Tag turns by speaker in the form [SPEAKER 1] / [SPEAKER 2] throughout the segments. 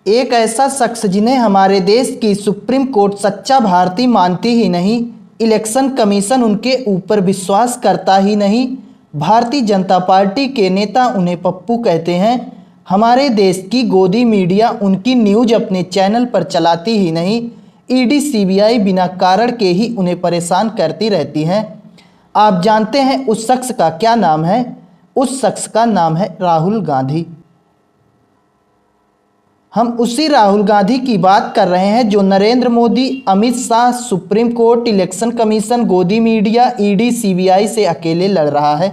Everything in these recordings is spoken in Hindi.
[SPEAKER 1] एक ऐसा शख्स जिन्हें हमारे देश की सुप्रीम कोर्ट सच्चा भारतीय मानती ही नहीं, इलेक्शन कमीशन उनके ऊपर विश्वास करता ही नहीं, भारतीय जनता पार्टी के नेता उन्हें पप्पू कहते हैं, हमारे देश की गोदी मीडिया उनकी न्यूज़ अपने चैनल पर चलाती ही नहीं, ईडी सीबीआई बिना कारण के ही उन्हें परेशान करती रहती हैं। आप जानते हैं उस शख्स का क्या नाम है? उस शख्स का नाम है राहुल गांधी। हम उसी राहुल गांधी की बात कर रहे हैं जो Narendra Modi, Amit Shah, supreme court, election commission, गोदी मीडिया, ईडी सीबीआई से अकेले लड़ रहा है।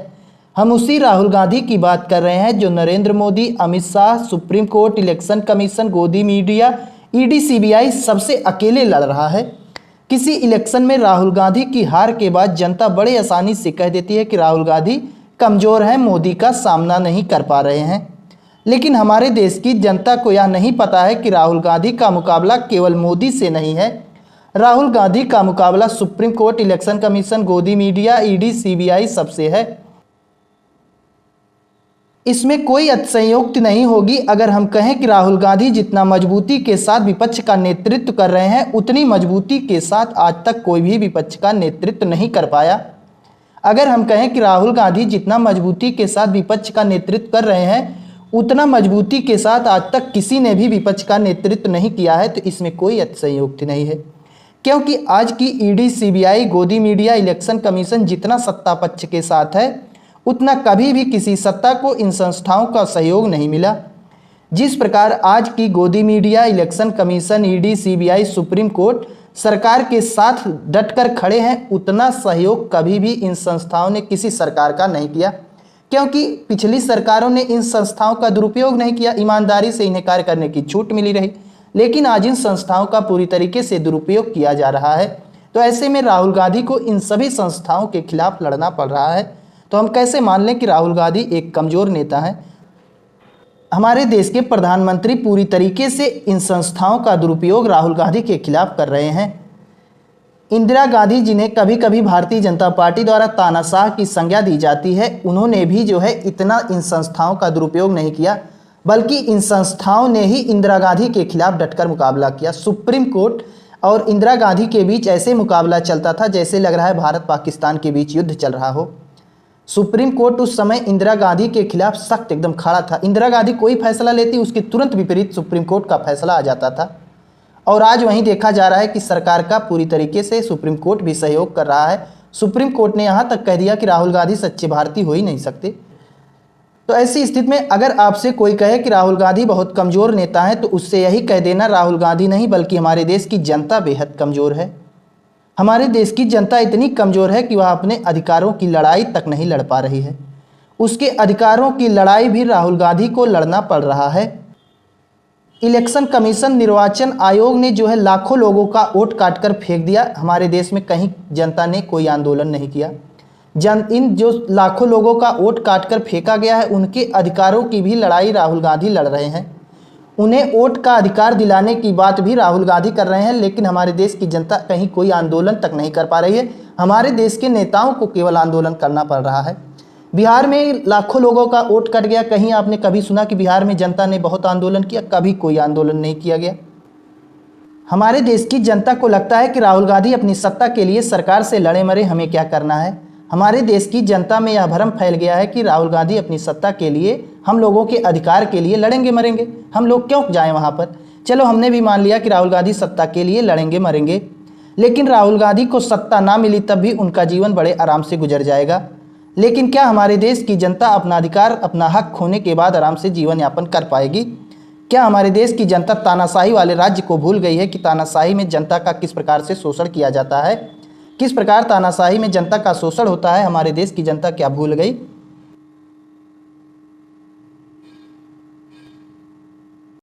[SPEAKER 1] हम उसी राहुल गांधी की बात कर रहे हैं जो Narendra Modi, Amit Shah, supreme court, election commission, गोदी मीडिया, ईडी सीबीआई सबसे अकेले लड़ रहा है। किसी इलेक्शन में राहुल गांधी की हार के बाद जनता बड़े आसानी से कह देती है कि राहुल गांधी कमज़ोर हैं, मोदी का सामना नहीं कर पा रहे हैं। लेकिन हमारे देश की जनता को यह नहीं पता है कि राहुल गांधी का मुकाबला केवल मोदी से नहीं है। राहुल गांधी का मुकाबला सुप्रीम कोर्ट, इलेक्शन कमीशन, गोदी मीडिया, ईडी सीबीआई सबसे है। इसमें कोई अतिशयोक्ति नहीं होगी अगर हम कहें कि राहुल गांधी जितना मजबूती के साथ विपक्ष का नेतृत्व कर रहे हैं, उतनी मजबूती के साथ आज तक कोई भी विपक्ष का नेतृत्व नहीं कर पाया। अगर हम कहें कि राहुल गांधी जितना मजबूती के साथ विपक्ष का नेतृत्व कर रहे हैं, उतना मजबूती के साथ आज तक किसी ने भी विपक्ष का नेतृत्व नहीं किया है, तो इसमें कोई अतिशयोक्ति नहीं है। क्योंकि आज की ईडी सीबीआई, गोदी मीडिया, इलेक्शन कमीशन जितना सत्ता पक्ष के साथ है, उतना कभी भी किसी सत्ता को इन संस्थाओं का सहयोग नहीं मिला। जिस प्रकार आज की गोदी media, election commission, ED CBI, supreme court सरकार के साथ डटकर खड़े हैं, उतना सहयोग कभी भी इन संस्थाओं ने किसी सरकार का नहीं किया। क्योंकि पिछली सरकारों ने इन संस्थाओं का दुरुपयोग नहीं किया, ईमानदारी से इन्हें कार्य करने की छूट मिली रही। लेकिन आज इन संस्थाओं का पूरी तरीके से दुरुपयोग किया जा रहा है। तो ऐसे में राहुल गांधी को इन सभी संस्थाओं के खिलाफ लड़ना पड़ रहा है। तो हम कैसे मान लें कि राहुल गांधी एक कमज़ोर नेता हैं? हमारे देश के प्रधानमंत्री पूरी तरीके से इन संस्थाओं का दुरुपयोग राहुल गांधी के खिलाफ कर रहे हैं। इंदिरा गांधी जिन्हें कभी कभी भारतीय जनता पार्टी द्वारा तानाशाह की संज्ञा दी जाती है, उन्होंने भी जो है इतना इन संस्थाओं का दुरुपयोग नहीं किया, बल्कि इन संस्थाओं ने ही इंदिरा गांधी के खिलाफ डटकर मुकाबला किया। सुप्रीम कोर्ट और इंदिरा गांधी के बीच ऐसे मुकाबला चलता था जैसे लग रहा है भारत पाकिस्तान के बीच युद्ध चल रहा हो। सुप्रीम कोर्ट उस समय इंदिरा गांधी के खिलाफ सख्त एकदम खड़ा था। इंदिरा गांधी कोई फैसला लेती, उसके तुरंत विपरीत सुप्रीम कोर्ट का फैसला आ जाता था। और आज वहीं देखा जा रहा है कि सरकार का पूरी तरीके से सुप्रीम कोर्ट भी सहयोग कर रहा है। सुप्रीम कोर्ट ने यहाँ तक कह दिया कि राहुल गांधी सच्चे भारतीय हो ही नहीं सकते। तो ऐसी स्थिति में अगर आपसे कोई कहे कि राहुल गांधी बहुत कमज़ोर नेता हैं, तो उससे यही कह देना राहुल गांधी नहीं बल्कि हमारे देश की जनता बेहद कमज़ोर है। हमारे देश की जनता इतनी कमज़ोर है कि वह अपने अधिकारों की लड़ाई तक नहीं लड़ पा रही है। उसके अधिकारों की लड़ाई भी राहुल गांधी को लड़ना पड़ रहा है। इलेक्शन कमीशन, निर्वाचन आयोग ने जो है लाखों लोगों का वोट काटकर फेंक दिया। हमारे देश में कहीं जनता ने कोई आंदोलन नहीं किया। इन जो लाखों लोगों का वोट काटकर फेंका गया है, उनके अधिकारों की भी लड़ाई राहुल गांधी लड़ रहे हैं। उन्हें वोट का अधिकार दिलाने की बात भी राहुल गांधी कर रहे हैं। लेकिन हमारे देश की जनता कहीं कोई आंदोलन तक नहीं कर पा रही है। हमारे देश के नेताओं को केवल आंदोलन करना पड़ रहा है। बिहार में लाखों लोगों का वोट कट गया। कहीं आपने कभी सुना कि बिहार में जनता ने बहुत आंदोलन किया? कभी कोई आंदोलन नहीं किया गया। हमारे देश की जनता को लगता है कि राहुल गांधी अपनी सत्ता के लिए सरकार से लड़े मरे, हमें क्या करना है। हमारे देश की जनता में यह भ्रम फैल गया है कि राहुल गांधी अपनी सत्ता के लिए, हम लोगों के अधिकार के लिए लड़ेंगे मरेंगे। हम लोग क्यों जाएं वहाँ पर? चलो हमने भी मान लिया कि राहुल गांधी सत्ता के लिए लड़ेंगे मरेंगे, लेकिन राहुल गांधी को सत्ता ना मिली तब भी उनका जीवन बड़े आराम से गुजर जाएगा। लेकिन क्या हमारे देश की जनता अपना अधिकार, अपना हक खोने के बाद आराम से जीवन यापन कर पाएगी? क्या हमारे देश की जनता तानाशाही वाले राज्य को भूल गई है कि तानाशाही में जनता का किस प्रकार से शोषण किया जाता है? किस प्रकार तानाशाही में जनता का शोषण होता है? हमारे देश की जनता क्या भूल गई?